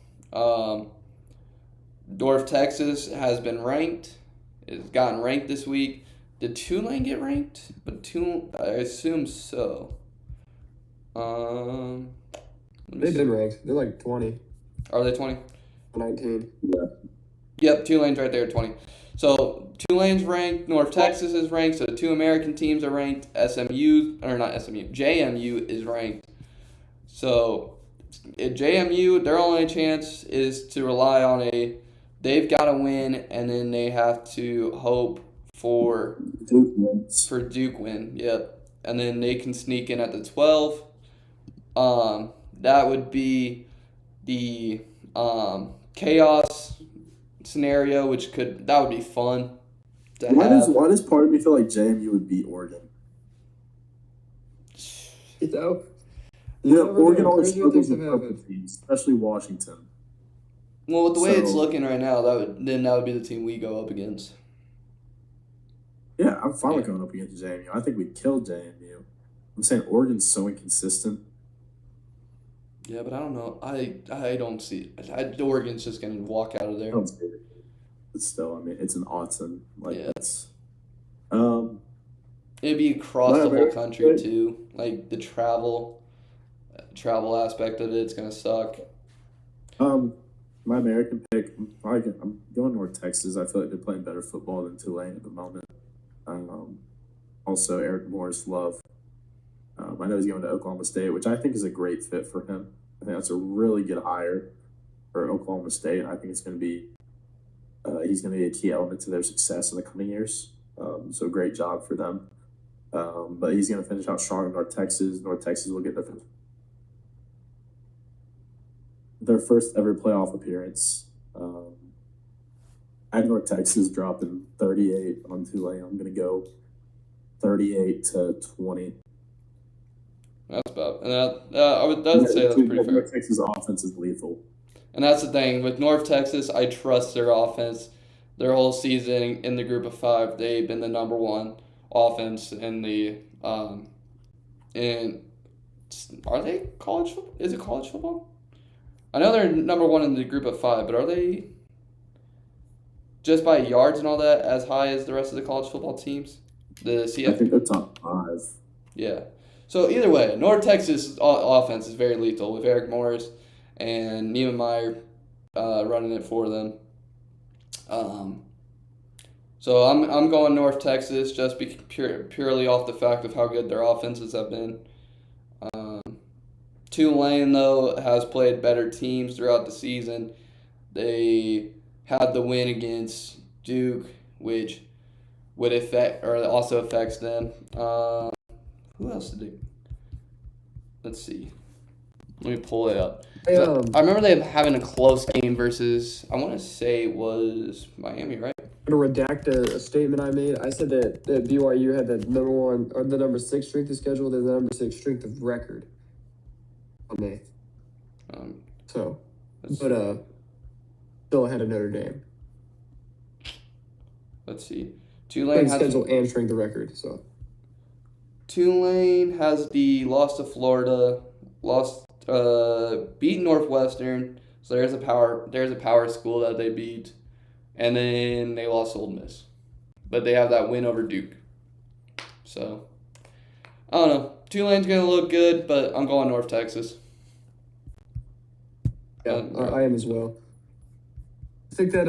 North Texas has been ranked. It's gotten ranked this week. Did Tulane get ranked? I assume so. They've been ranked. They're like 20. Are they 20? 19. Yeah. Yep, Tulane's right there at 20. So Tulane's ranked. North Texas is ranked. So the two American teams are ranked. JMU is ranked. So at JMU, their only chance is to rely on they've got to win, and then they have to hope for Duke win. Yep. And then they can sneak in at the 12. That would be the chaos scenario, that would be fun to have. Why does part of me feel like JMU would beat Oregon? Oregon always struggles with purple teams, especially Washington. Well, with the way it's looking right now, that would be the team we go up against. Yeah, I'm fine with going up against JMU. I think we killed JMU. I'm saying Oregon's so inconsistent. Yeah, but I don't know. I don't see Oregon's just going to walk out of there. I don't see it. But still, it's an Autzen. It'd be across My the whole American country pick- too. Like the travel aspect of it's gonna suck. My American pick, I'm going North Texas. I feel like they're playing better football than Tulane at the moment. Also, Eric Morris Love. I know he's going to Oklahoma State, which I think is a great fit for him. I think that's a really good hire for Oklahoma State. I think it's going to be he's going to be a key element to their success in the coming years. So great job for them. But he's going to finish out strong in North Texas. North Texas will get their first ever playoff appearance. I have North Texas dropping 38 on Tulane. I'm going to go 38-20. That's about, and I'd say that's pretty fair. North Texas offense is lethal. And that's the thing with North Texas. I trust their offense. Their whole season in the Group of 5, they've been the number one offense in the in. Are they college football? Is it college football? I know they're number one in the Group of 5, but are they just by yards and all that as high as the rest of the college football teams? The I CF. think they're top 5. Yeah. So either way, North Texas offense is very lethal with Eric Morris and Neiman Meyer running it for them. So I'm going North Texas just purely off the fact of how good their offenses have been. Tulane though has played better teams throughout the season. They had the win against Duke, which would affect or also affects them. Who else did they? Let's see. Let me pull it up. I remember they having a close game versus, I want to say it was Miami, right? To redact a statement I made, I said that BYU had the number 1 or the number 6 strength of schedule, the number 6 strength of record. On May. So, but still ahead of Notre Dame. Let's see. Tulane has schedule and strength of record. So Tulane has the loss to Florida, beat Northwestern. So there's a power school that they beat, and then they lost to Ole Miss, but they have that win over Duke. So I don't know. Tulane's gonna look good, but I'm going North Texas. Yeah, I am as well. I think that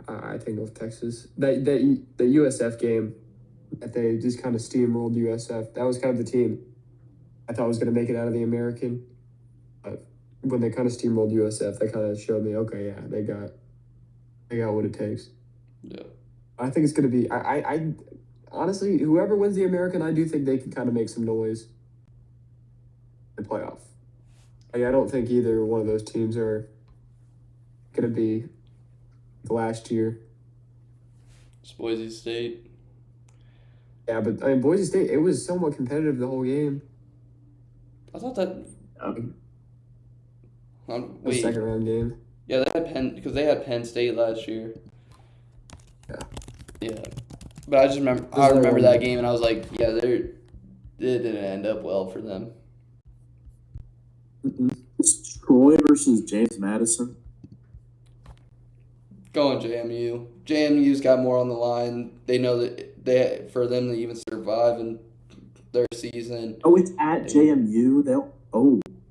I think North Texas. That USF game that they just kind of steamrolled USF. That was kind of the team I thought was going to make it out of the American. But when they kind of steamrolled USF, they kind of showed me, okay, yeah, they got what it takes. Yeah. I think it's going to be. I honestly, whoever wins the American, I do think they can kind of make some noise in the playoff. I don't think either one of those teams are going to be the last year. It's Boise State. Yeah, but I mean, Boise State, it was somewhat competitive the whole game. I thought that. The second round game. Yeah, they had Penn State last year. Yeah. Yeah, but I remember that game, and I was like, yeah, it didn't end up well for them. It's Troy versus James Madison. Going JMU. JMU's got more on the line. They know that for them to even survive in their season. Oh, it's at JMU. They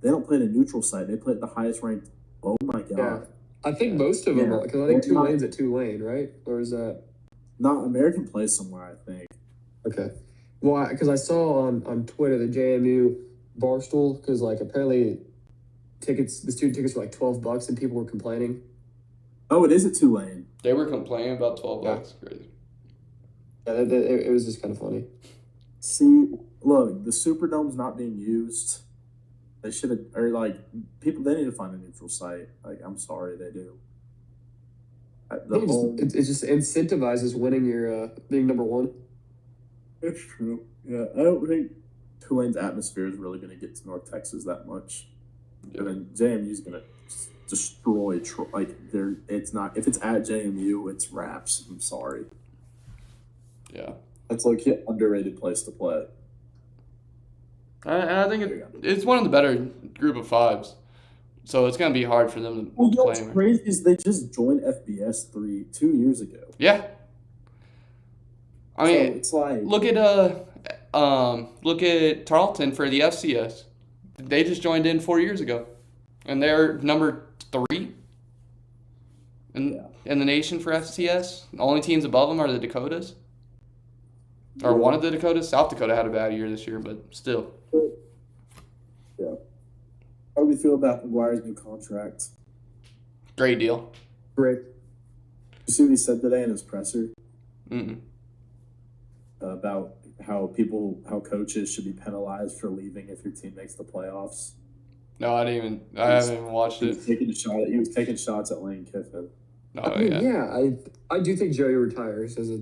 don't play at a neutral site. They play at the highest ranked. Oh my god. Yeah. I think most of them are, because I think Tulane's at Tulane, right? Or is that? Not American Place somewhere, I think. Okay. Well, because I saw on Twitter the JMU Barstool, because like apparently the student tickets were like $12 and people were complaining. Oh, it is at Tulane. They were complaining about $12. Crazy. Yeah, it was just kind of funny. See, look, the Superdome's not being used. They should have, or like, they need to find a neutral site. Like, I'm sorry, they do. It just incentivizes winning your being number one. It's true. Yeah, I don't think Tulane's atmosphere is really going to get to North Texas that much. Yeah. And then JMU's going to destroy. It's not. If it's at JMU, it's wraps. I'm sorry. Yeah, that's like an underrated place to play. I think it's one of the better group of fives. So it's gonna be hard for them to play. What's crazy is they just joined FBS 2 years ago. Yeah. I mean, so it's like look at Tarleton for the FCS. They just joined in 4 years ago, and they're number 3 in the nation for FCS. The only teams above them are the Dakotas, or one of the Dakotas. South Dakota had a bad year this year, but still. Yeah. How do we feel about McGuire's new contract? Great deal. Great. You see what he said today in his presser Mm-mm. about how coaches should be penalized for leaving if your team makes the playoffs. No, I haven't even watched He it. was taking shots at Lane Kiffin. No, I mean, yeah. I do think Joey retires as a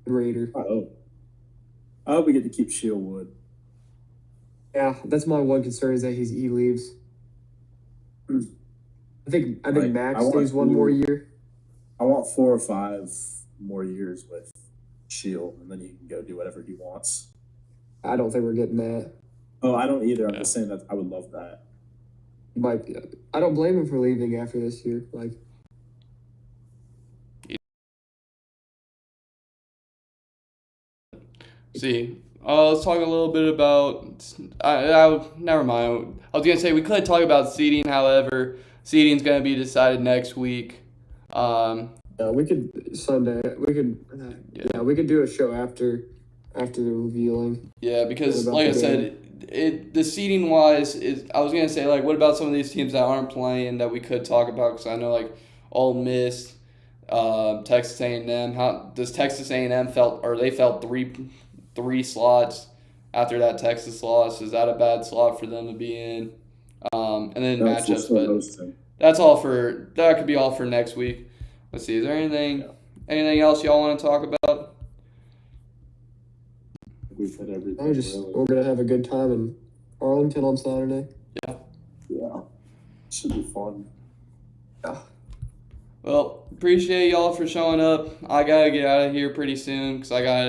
Raider. I hope we get to keep Shieldwood. Yeah, that's my one concern is that he leaves. I think Max stays one more year. I want 4 or 5 more years with Shield, and then he can go do whatever he wants. I don't think we're getting that. Oh, I don't either. I'm just saying that I would love that. Might be. I don't blame him for leaving after this year. Like, See, let's talk a little bit about. Never mind. I was gonna say we could talk about seeding. However, seeding's gonna be decided next week. we could Sunday. We could. We could do a show after the revealing. Yeah, because What about like I the said, the seeding wise is. I was gonna say like, what about some of these teams that aren't playing that we could talk about? Because I know like Ole Miss, Texas A&M. How does Texas A&M felt three slots after that Texas loss? Is that a bad slot for them to be in? And then matchups, but that could be all for next week. Let's see. Is there anything else y'all want to talk about? We've hit everything. We're gonna have a good time in Arlington on Saturday. Yeah. Should be fun. Yeah. Well, appreciate y'all for showing up. I gotta get out of here pretty soon because I've got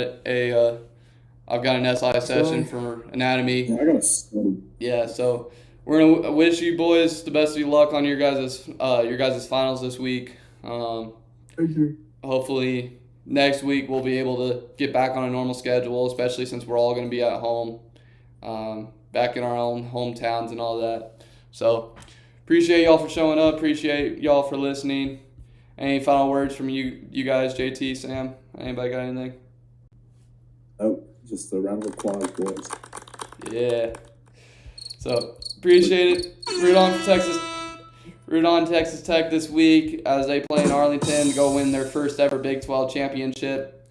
an SI session for anatomy. I gotta study. Yeah, so we're gonna wish you boys the best of luck on your guys' finals this week. Thank you. Hopefully next week we'll be able to get back on a normal schedule, especially since we're all gonna be at home, back in our own hometowns and all that. So appreciate y'all for showing up. Appreciate y'all for listening. Any final words from you guys, JT, Sam? Anybody got anything? Oh, just a round of applause, boys. Yeah. So appreciate it. Root on for Texas. Root on Texas Tech this week as they play in Arlington to go win their first ever Big 12 championship.